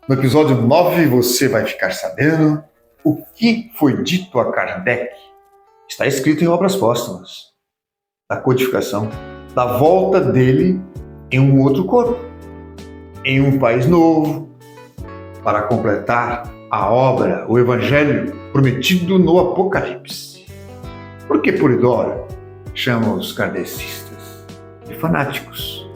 No episódio 9, você vai ficar sabendo o que foi dito a Kardec. Está escrito em Obras Póstumas, da codificação, da volta dele em um outro corpo, em um país novo, para completar a obra, o Evangelho prometido no Apocalipse. Por que Polidoro chama os kardecistas de fanáticos?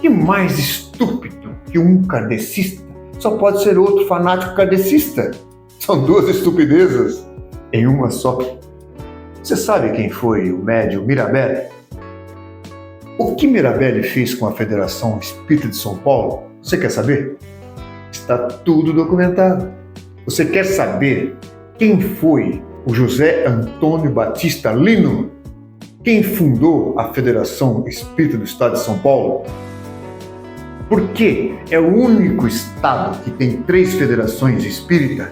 Que mais estúpido que um kardecista só pode ser outro fanático kardecista? São duas estupidezes em uma só. Você sabe quem foi o médium Mirabelli? O que Mirabelli fez com a Federação Espírita de São Paulo? Você quer saber? Está tudo documentado. Você quer saber quem foi o José Antônio Batista Lino? Quem fundou a Federação Espírita do Estado de São Paulo? Por que é o único estado que tem 3 federações espíritas?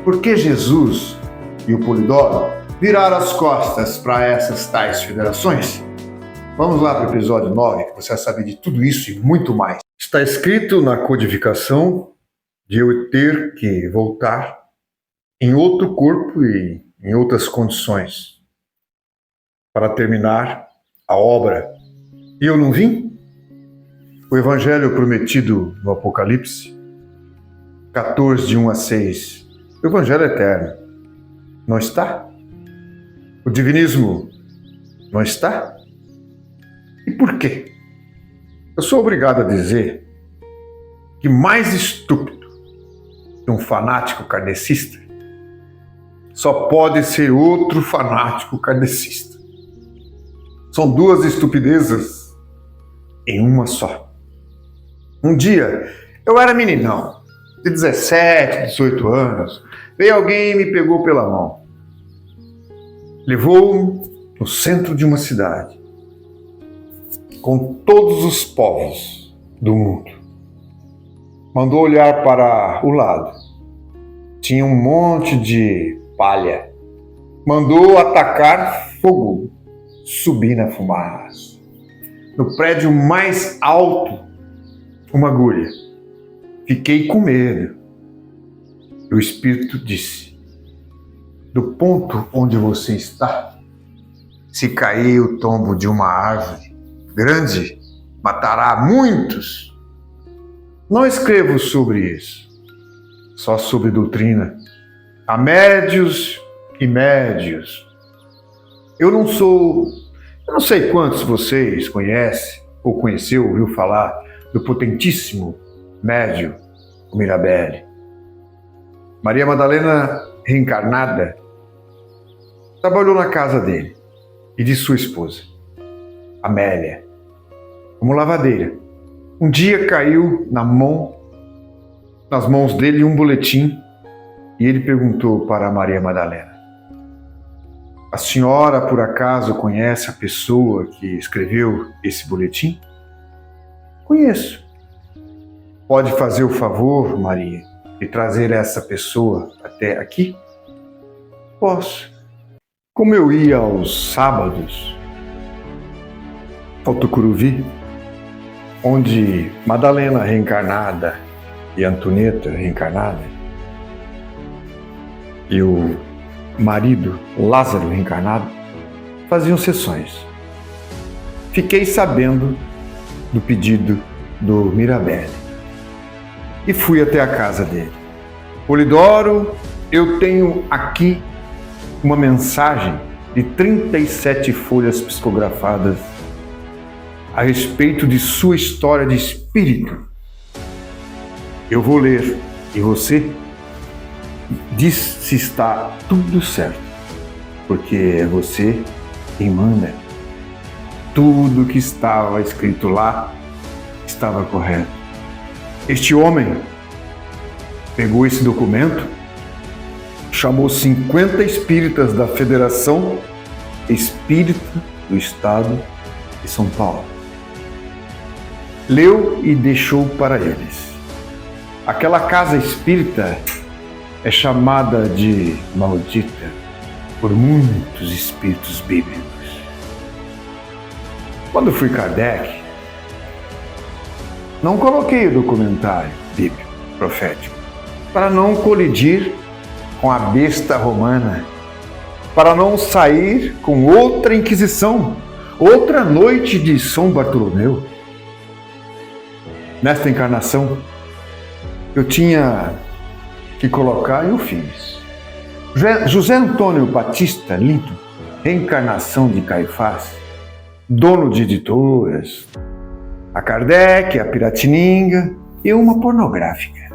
Por que Jesus e o Polidoro viraram as costas para essas tais federações? Vamos lá para o episódio 9, que você vai saber de tudo isso e muito mais. Está escrito na codificação de eu ter que voltar em outro corpo e em outras condições para terminar a obra. E eu não vim? O Evangelho prometido no Apocalipse, 14, de 1 a 6, o Evangelho eterno, não está? O divinismo não está? E por quê? Eu sou obrigado a dizer que mais estúpido que um fanático kardecista só pode ser outro fanático kardecista. São duas estupidezes em uma só. Um dia, eu era meninão, de 17, 18 anos, veio alguém e me pegou pela mão. Levou-me no centro de uma cidade, com todos os povos do mundo. Mandou olhar para o lado. Tinha um monte de palha. Mandou atacar fogo, subir na fumaça. No prédio mais alto, uma agulha. Fiquei com medo. E o Espírito disse: do ponto onde você está, se cair o tombo de uma árvore grande, matará muitos. Não escrevo sobre isso, só sobre doutrina. Há médios e médios. Eu não sei quantos vocês conhecem ou conheceu, ouviu falar do potentíssimo médium Mirabelli. Maria Madalena reencarnada trabalhou na casa dele e de sua esposa, Amélia, como lavadeira. Um dia caiu nas mãos dele um boletim e ele perguntou para Maria Madalena: a senhora por acaso conhece a pessoa que escreveu esse boletim? Conheço. Pode fazer o favor, Maria, de trazer essa pessoa até aqui? Posso. Como eu ia aos sábados ao Tucuruvi, onde Madalena reencarnada e Antonieta reencarnada e o marido Lázaro reencarnado faziam sessões. Fiquei sabendo do pedido do Mirabelli e fui até a casa dele. Polidoro, eu tenho aqui uma mensagem de 37 folhas psicografadas a respeito de sua história de espírito. Eu vou ler e você diz se está tudo certo, porque é você quem manda. Tudo que estava escrito lá estava correto. Este homem pegou esse documento, chamou 50 espíritas da Federação Espírita do Estado de São Paulo. Leu e deixou para eles. Aquela casa espírita é chamada de maldita por muitos espíritos bíblicos. Quando fui Kardec, não coloquei o documentário bíblico profético, para não colidir com a besta romana, para não sair com outra Inquisição, outra noite de São Bartolomeu. Nesta encarnação, eu tinha que colocar, e eu fiz, José Antônio Batista Linton, reencarnação de Caifás, dono de editoras, a Kardec, a Piratininga e uma pornográfica.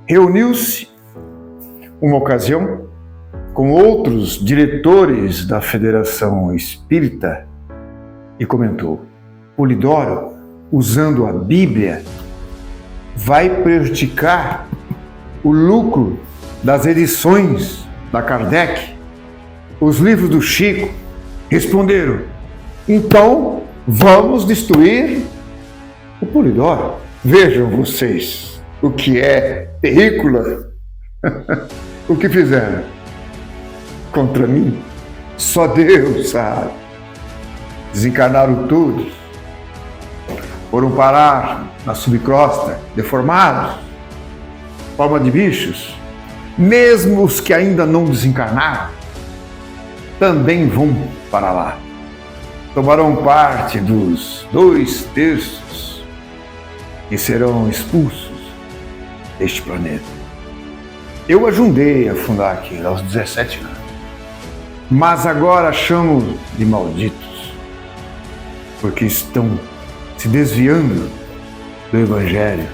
Reuniu-se uma ocasião com outros diretores da Federação Espírita e comentou: Polidoro, usando a Bíblia, vai prejudicar o lucro das edições da Kardec, os livros do Chico. Responderam: então vamos destruir o Polidoro. Vejam vocês o que é terrícola. O que fizeram contra mim, só Deus sabe. Desencarnaram todos, foram parar na subcrosta, deformados, forma de bichos. Mesmo os que ainda não desencarnaram também vão para lá. Tomarão parte dos 2/3 que serão expulsos deste planeta. Eu ajudei a fundar aquilo aos 17 anos, mas agora chamo de malditos, porque estão se desviando do Evangelho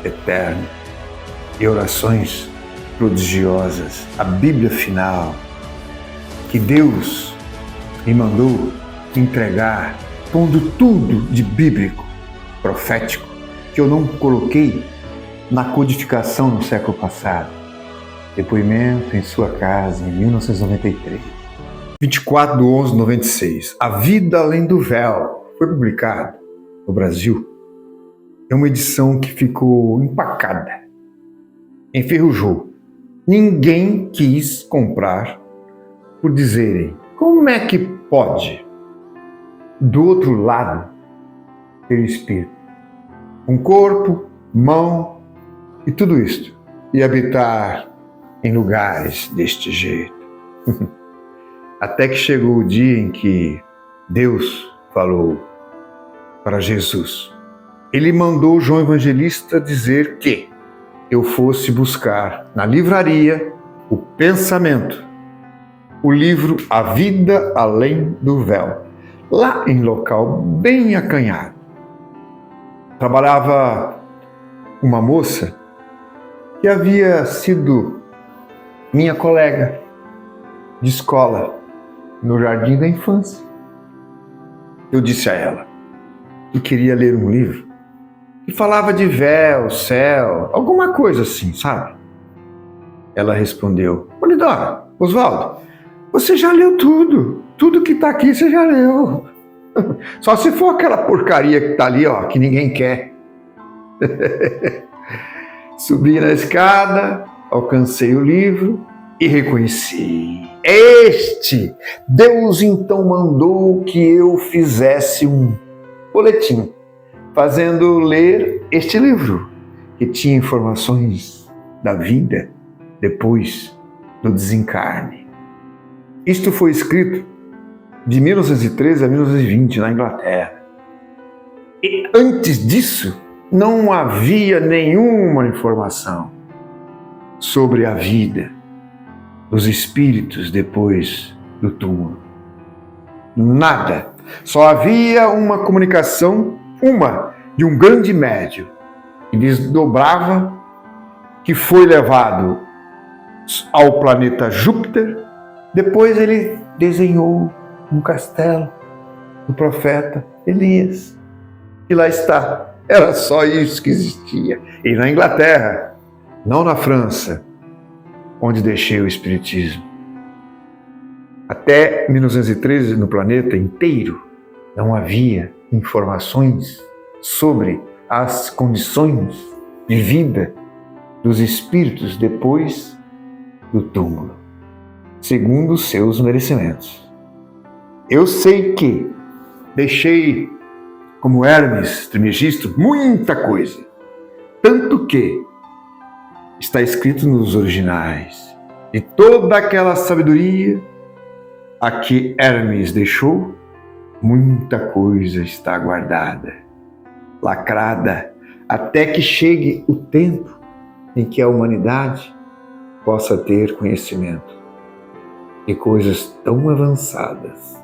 eterno e orações prodigiosas, a Bíblia final, que Deus me mandou entregar, pondo tudo de bíblico, profético, que eu não coloquei na codificação no século passado. Depoimento em sua casa, em 1993. 24/11/96. A Vida Além do Véu foi publicado no Brasil. É uma edição que ficou empacada, enferrujou. Ninguém quis comprar por dizerem: como é que pode, do outro lado, ter espírito, um corpo, mão e tudo isto, e habitar em lugares deste jeito? Até que chegou o dia em que Deus falou para Jesus. Ele mandou João Evangelista dizer que eu fosse buscar na livraria o pensamento, o livro A Vida Além do Véu, lá em local bem acanhado. Trabalhava uma moça que havia sido minha colega de escola no jardim da infância. Eu disse a ela que queria ler um livro que falava de véu, céu, alguma coisa assim, sabe? Ela respondeu: Polidoro, Oswaldo, você já leu tudo. Tudo que está aqui você já leu. Só se for aquela porcaria que está ali, ó, que ninguém quer. Subi na escada, alcancei o livro e reconheci. Este! Deus então mandou que eu fizesse um boletim, fazendo ler este livro, que tinha informações da vida depois do desencarne. Isto foi escrito de 1913 a 1920 na Inglaterra. E antes disso, não havia nenhuma informação sobre a vida dos espíritos depois do túmulo. Nada. Só havia uma comunicação, de um grande médium que desdobrava, que foi levado ao planeta Júpiter. Depois ele desenhou um castelo do profeta Elias. E lá está. Era só isso que existia. E na Inglaterra, não na França, onde deixei o Espiritismo. Até 1913, no planeta inteiro, não havia informações sobre as condições de vida dos espíritos depois do túmulo, segundo os seus merecimentos. Eu sei que deixei, como Hermes Trismegisto, muita coisa. Tanto que está escrito nos originais. E toda aquela sabedoria a que Hermes deixou, muita coisa está guardada, lacrada, até que chegue o tempo em que a humanidade possa ter conhecimento de coisas tão avançadas